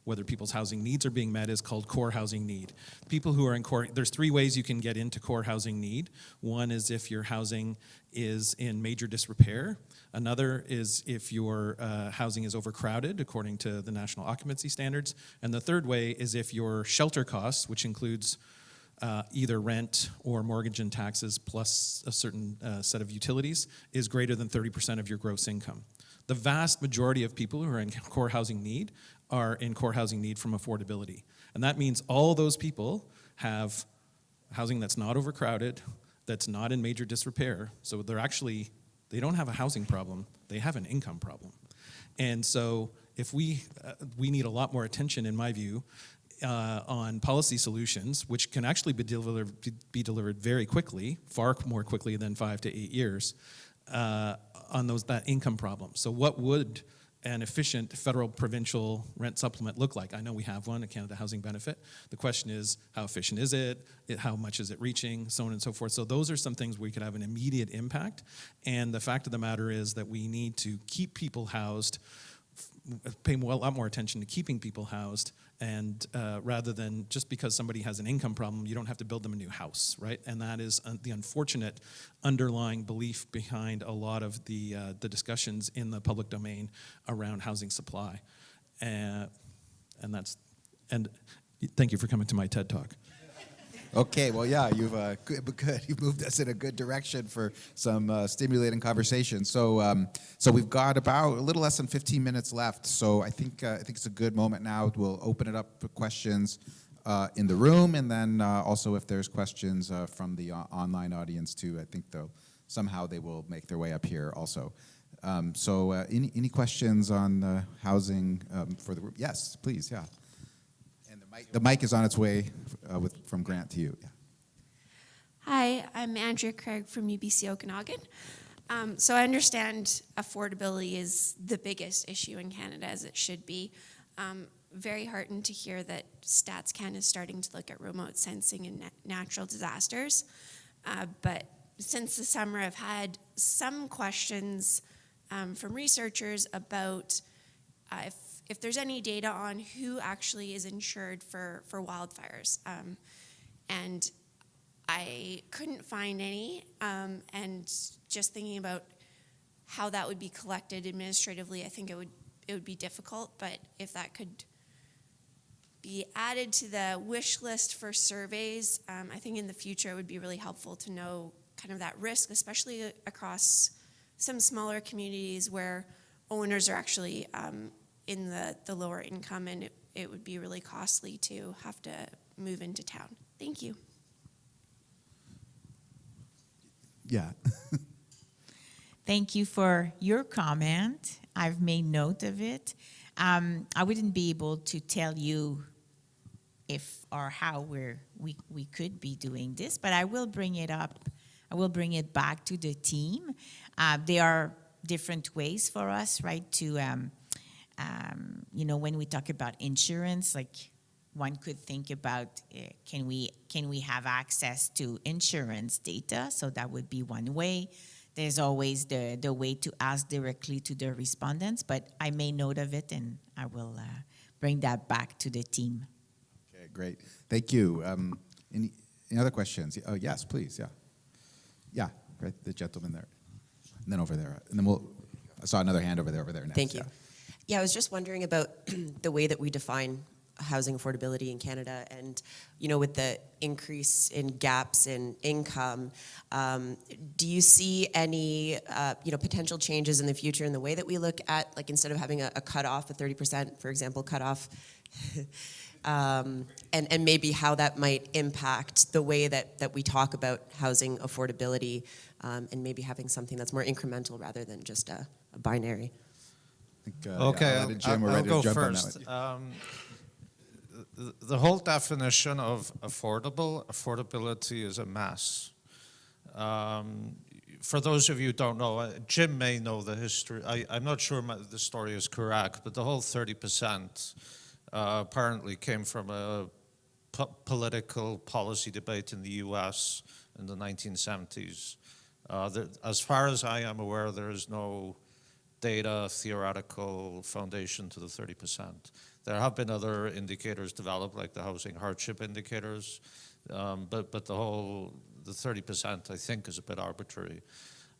whether people's housing needs are being met is called core housing need. People who are in core, there's 3 ways you can get into core housing need. One is if your housing is in major disrepair. Another is if your housing is overcrowded, according to the national occupancy standards. And the third way is if your shelter costs, which includes either rent or mortgage and taxes plus a certain set of utilities, is greater than 30% of your gross income. The vast majority of people who are in core housing need are in core housing need from affordability. And that means all those people have housing that's not overcrowded, that's not in major disrepair. So they don't have a housing problem, they have an income problem. And so if we need a lot more attention, in my view, on policy solutions, which can actually be delivered very quickly, far more quickly than 5 to 8 years, on that income problem. So what would an efficient federal provincial rent supplement look like? I know we have one, a Canada Housing Benefit. The question is, how efficient is it? How much is it reaching? So on and so forth. So those are some things we could have an immediate impact. And the fact of the matter is that we need to keep people housed, pay a lot more attention to keeping people housed, and rather than just because somebody has an income problem, you don't have to build them a new house, right? And that is the unfortunate underlying belief behind a lot of the discussions in the public domain around housing supply. And thank you for coming to my TED Talk. Okay, well, yeah, you've moved us in a good direction for some stimulating conversation. So we've got about a little less than 15 minutes left. So I think it's a good moment now. We'll open it up for questions in the room, and then also if there's questions from the online audience too. I think somehow they will make their way up here also. So any questions on housing for the room? Yes, please. Yeah. The mic is on its way from Grant to you. Yeah. Hi, I'm Andrea Craig from UBC Okanagan. So I understand affordability is the biggest issue in Canada, as it should be. Very heartened to hear that StatsCan is starting to look at remote sensing and natural disasters. But since the summer, I've had some questions from researchers about if there's any data on who actually is insured for wildfires. And I couldn't find any, and just thinking about how that would be collected administratively, I think it would be difficult, but if that could be added to the wish list for surveys, I think in the future it would be really helpful to know kind of that risk, especially across some smaller communities where owners are actually in the lower income, and it would be really costly to have to move into town. Thank you. Yeah. Thank you for your comment. I've made note of it. I wouldn't be able to tell you if or how we could be doing this, but I will bring it up. I will bring it back to the team. There are different ways for us, right, to when we talk about insurance, like one could think about can we have access to insurance data? So that would be one way. There's always the way to ask directly to the respondents, but I made note of it and I will bring that back to the team. Okay, great. Thank you. Any other questions? Oh, yes, please. Yeah. Yeah, right, the gentleman there. And then over there. And then I saw another hand over there next. Thank you. Yeah, I was just wondering about the way that we define housing affordability in Canada, and with the increase in gaps in income, do you see any potential changes in the future in the way that we look at, like, instead of having a cutoff, a 30%, for example, cutoff, and maybe how that might impact the way that we talk about housing affordability, and maybe having something that's more incremental rather than just a binary? Okay, I'll go first. The whole definition of affordability is a mess. For those of you who don't know, Jim may know the history. I'm not sure the story is correct, but the whole 30% apparently came from a political policy debate in the U.S. in the 1970s. As far as I am aware, there is no data theoretical foundation to the 30%. There have been other indicators developed, like the housing hardship indicators, but the 30%, I think, is a bit arbitrary.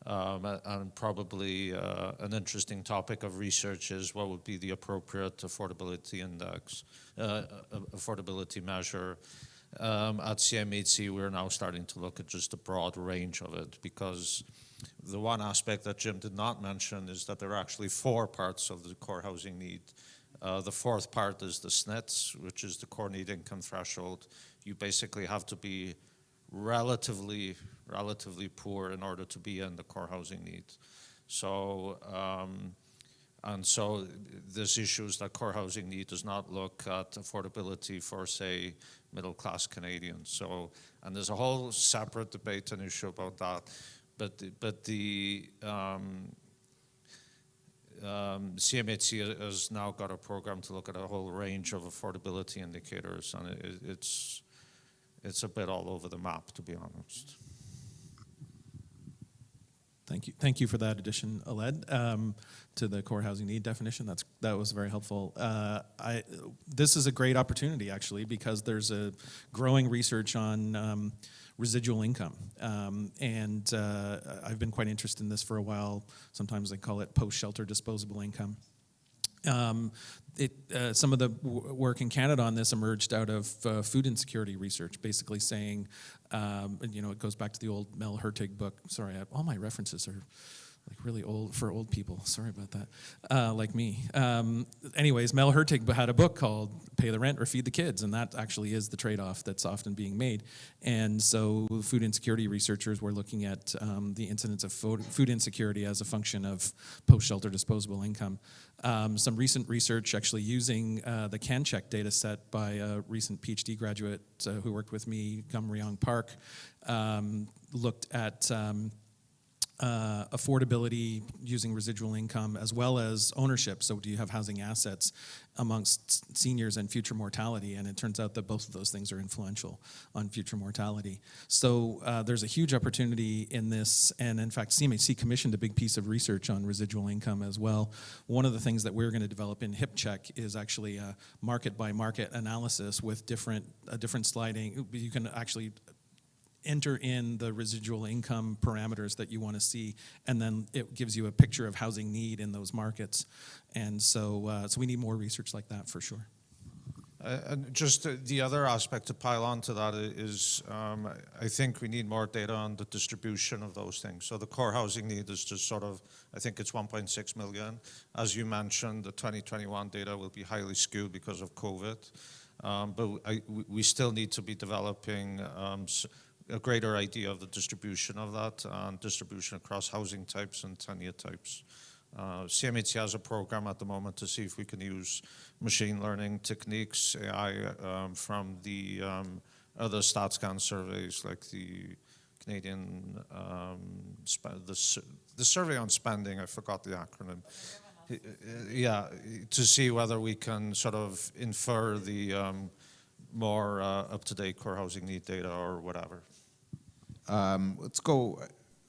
And probably an interesting topic of research is what would be the appropriate affordability index, affordability measure. At CMHC, we're now starting to look at just a broad range of it, because the one aspect that Jim did not mention is that there are actually 4 parts of the core housing need. The 4th part is the SNITS, which is the core need income threshold. You basically have to be relatively poor in order to be in the core housing need. So, and so this issues that core housing need does not look at affordability for, say, middle-class Canadians. So, and there's a whole separate debate and issue about that. But the CMHC has now got a program to look at a whole range of affordability indicators, and it's a bit all over the map, to be honest. Thank you for that addition, Aled, to the core housing need definition. That was very helpful. This is a great opportunity, actually, because there's a growing research on residual income, and I've been quite interested in this for a while. Sometimes they call it post-shelter disposable income. Some of the work in Canada on this emerged out of food insecurity research, basically saying, it goes back to the old Mel Hertig book. Sorry, all my references are like really old for old people. Sorry about that, like me. Anyways, Mel Hertig had a book called Pay the Rent or Feed the Kids, and that actually is the trade-off that's often being made. And so food insecurity researchers were looking at the incidence of food insecurity as a function of post-shelter disposable income. Some recent research actually using the CHEC data set by a recent PhD graduate who worked with me, Gum Ryong Park, looked at affordability using residual income as well as ownership. So do you have housing assets amongst seniors and future mortality? And it turns out that both of those things are influential on future mortality. So there's a huge opportunity in this. And in fact, CMHC commissioned a big piece of research on residual income as well. One of the things that we're going to develop in CHEC is actually a market by market analysis with different sliding. You can actually enter in the residual income parameters that you want to see, and then it gives you a picture of housing need in those markets. And so we need more research like that for sure. And just the other aspect to pile on to that is I think we need more data on the distribution of those things. So the core housing need is just sort of, I think it's 1.6 million. As you mentioned, the 2021 data will be highly skewed because of COVID. But we still need to be developing a greater idea of the distribution of that and distribution across housing types and tenure types. CMHC has a program at the moment to see if we can use machine learning techniques, AI, from the other StatScan surveys like the Canadian, the survey on spending, I forgot the acronym. Yeah, to see whether we can sort of infer the more up-to-date core housing need data or whatever. Let's go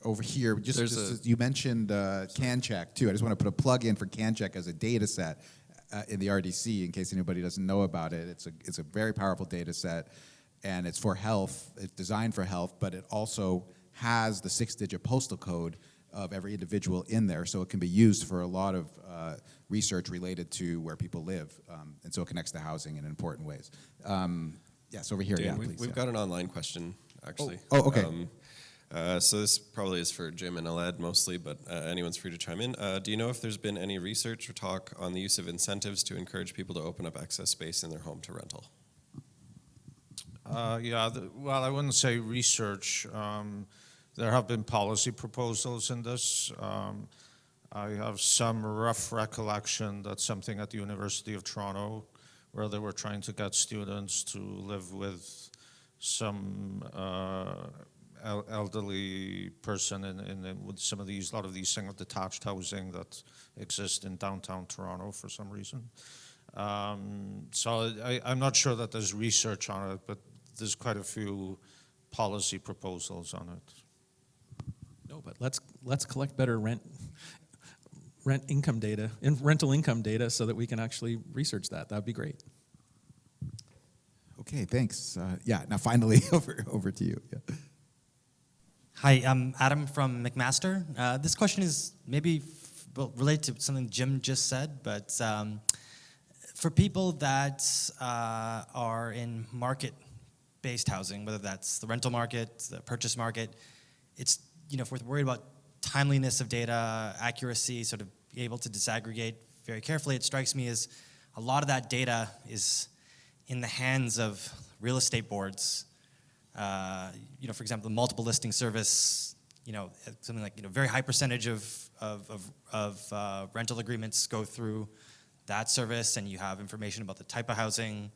over here. You mentioned CanCheck too. I just want to put a plug in for CanCheck as a data set in the RDC in case anybody doesn't know about it. It's a very powerful data set, and it's for health. It's designed for health, but it also has the 6-digit postal code of every individual in there, so it can be used for a lot of research related to where people live, and so it connects to housing in important ways. Yes, over here. Dan, yeah, please. We've got an online question, actually. Oh, okay. So this probably is for Jim and Aled mostly, but anyone's free to chime in. Do you know if there's been any research or talk on the use of incentives to encourage people to open up excess space in their home to rental? Well, I wouldn't say research. There have been policy proposals in this. I have some rough recollection that something at the University of Toronto where they were trying to get students to live with some elderly person with some of these, a lot of these single detached housing that exist in downtown Toronto for some reason. So I'm not sure that there's research on it, but there's quite a few policy proposals on it. No, but let's collect better rental income data so that we can actually research that. That'd be great. Okay, thanks. Now finally over to you. Yeah. Hi, I'm Adam from McMaster. This question is maybe related to something Jim just said, but for people that are in market-based housing, whether that's the rental market, the purchase market, it's, if we're worried about timeliness of data, accuracy, sort of be able to disaggregate very carefully, it strikes me as a lot of that data is in the hands of real estate boards for example, the multiple listing service, something like, very high percentage of rental agreements go through that service, and you have information about the type of housing,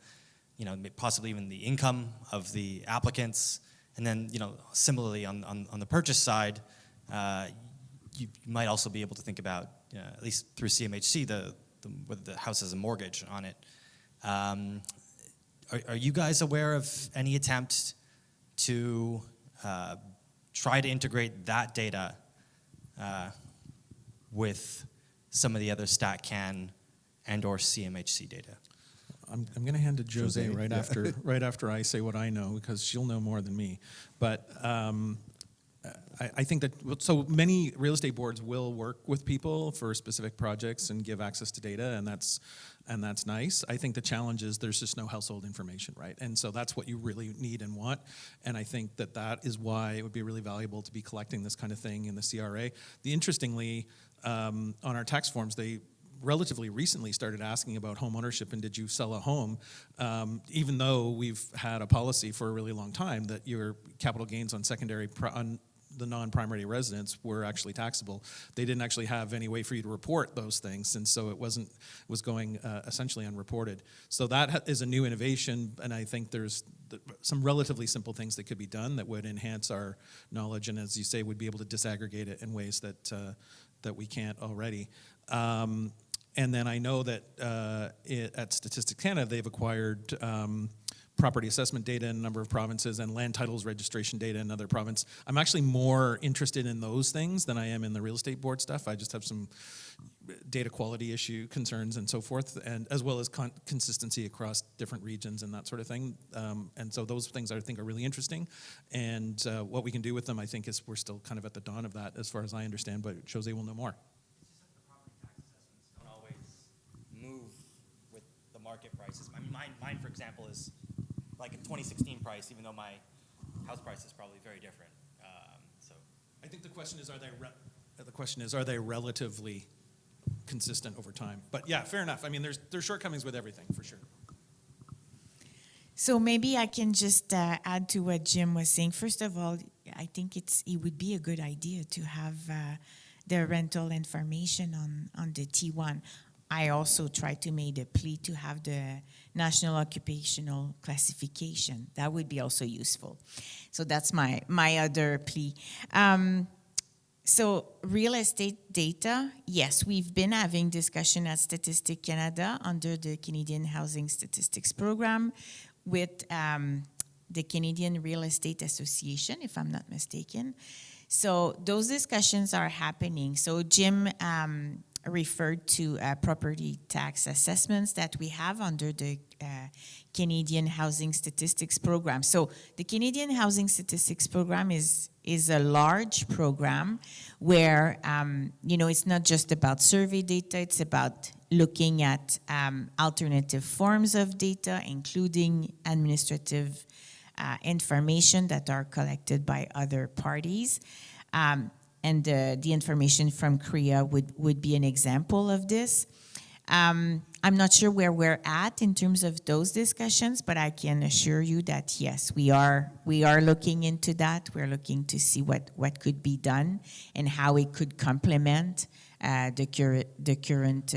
possibly even the income of the applicants. And then, similarly on the purchase side, you might also be able to think about, at least through CMHC, whether the house has a mortgage on it. Are you guys aware of any attempt to try to integrate that data with some of the other StatCan and or CMHC data? I'm going to hand to Josée right after I say what I know, because she'll know more than me. But I think that so many real estate boards will work with people for specific projects and give access to data, and that's nice. I think the challenge is there's just no household information, right? And so that's what you really need and want. And I think that is why it would be really valuable to be collecting this kind of thing in the CRA. Interestingly, on our tax forms, they relatively recently started asking about home ownership and did you sell a home, even though we've had a policy for a really long time that your capital gains on on the non-primary residence were actually taxable. They didn't actually have any way for you to report those things, and so it was going essentially unreported. So that is a new innovation, and I think there's some relatively simple things that could be done that would enhance our knowledge, and as you say, would be able to disaggregate it in ways that we can't already. And then I know that at Statistics Canada, they've acquired property assessment data in a number of provinces and land titles registration data in another province. I'm actually more interested in those things than I am in the real estate board stuff. I just have some data quality issue concerns and so forth, and as well as consistency across different regions and that sort of thing. And so those things I think are really interesting. And what we can do with them, I think, is we're still kind of at the dawn of that as far as I understand, but Josée will know more. Market prices. I mean, mine, for example, is like a 2016 price, even though my house price is probably very different. So, I think the question is, are they relatively consistent over time? But yeah, fair enough. I mean, there's shortcomings with everything for sure. So maybe I can just add to what Jim was saying. First of all, I think it would be a good idea to have the rental information on the T1. I also try to make a plea to have the National Occupational Classification. That would be also useful. So that's my other plea. So real estate data, yes, we've been having discussion at Statistics Canada under the Canadian Housing Statistics Program with the Canadian Real Estate Association, if I'm not mistaken. So those discussions are happening. So Jim referred to property tax assessments that we have under the Canadian Housing Statistics Program. So the Canadian Housing Statistics Program is a large program where, it's not just about survey data, it's about looking at alternative forms of data, including administrative information that are collected by other parties. And the information from CREA would be an example of this. I'm not sure where we're at in terms of those discussions, but I can assure you that yes, we are looking into that. We're looking to see what could be done and how it could complement the current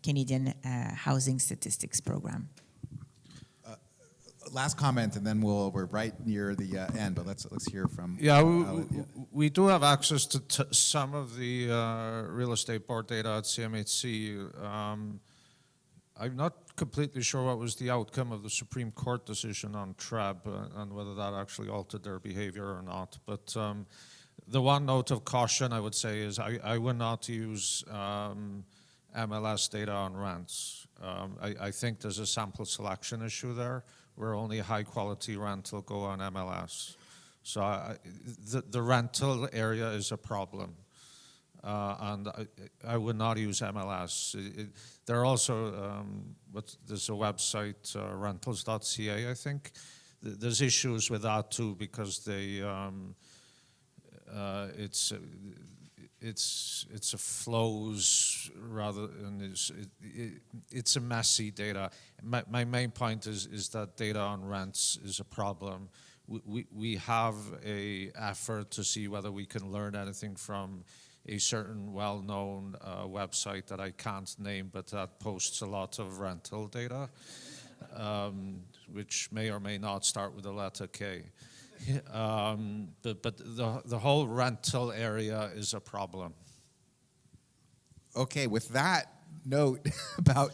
Canadian Housing Statistics Program. Last comment, and then we're right near the end. But let's hear from. We do have access to some of the real estate board data at CMHC. I'm not completely sure what was the outcome of the Supreme Court decision on TREB and whether that actually altered their behavior or not. But the one note of caution I would say is I would not use MLS data on rents. I think there's a sample selection issue there, where only high-quality rental go on MLS. So the rental area is a problem, and I would not use MLS. There are also, there's a website, rentals.ca, I think. There's issues with that too, because they, it's a flows rather than it's a messy data. My main point is that data on rents is a problem. we have a effort to see whether we can learn anything from a certain well-known website that I can't name, but that posts a lot of rental data, which may or may not start with the letter K. But the whole rental area is a problem. Okay, with that note about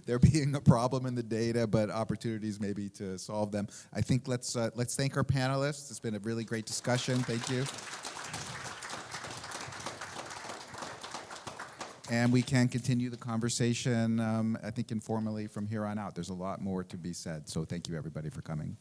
there being a problem in the data, but opportunities maybe to solve them, I think let's thank our panelists. It's been a really great discussion. Thank you. And we can continue the conversation, I think, informally from here on out. There's a lot more to be said. So thank you, everybody, for coming.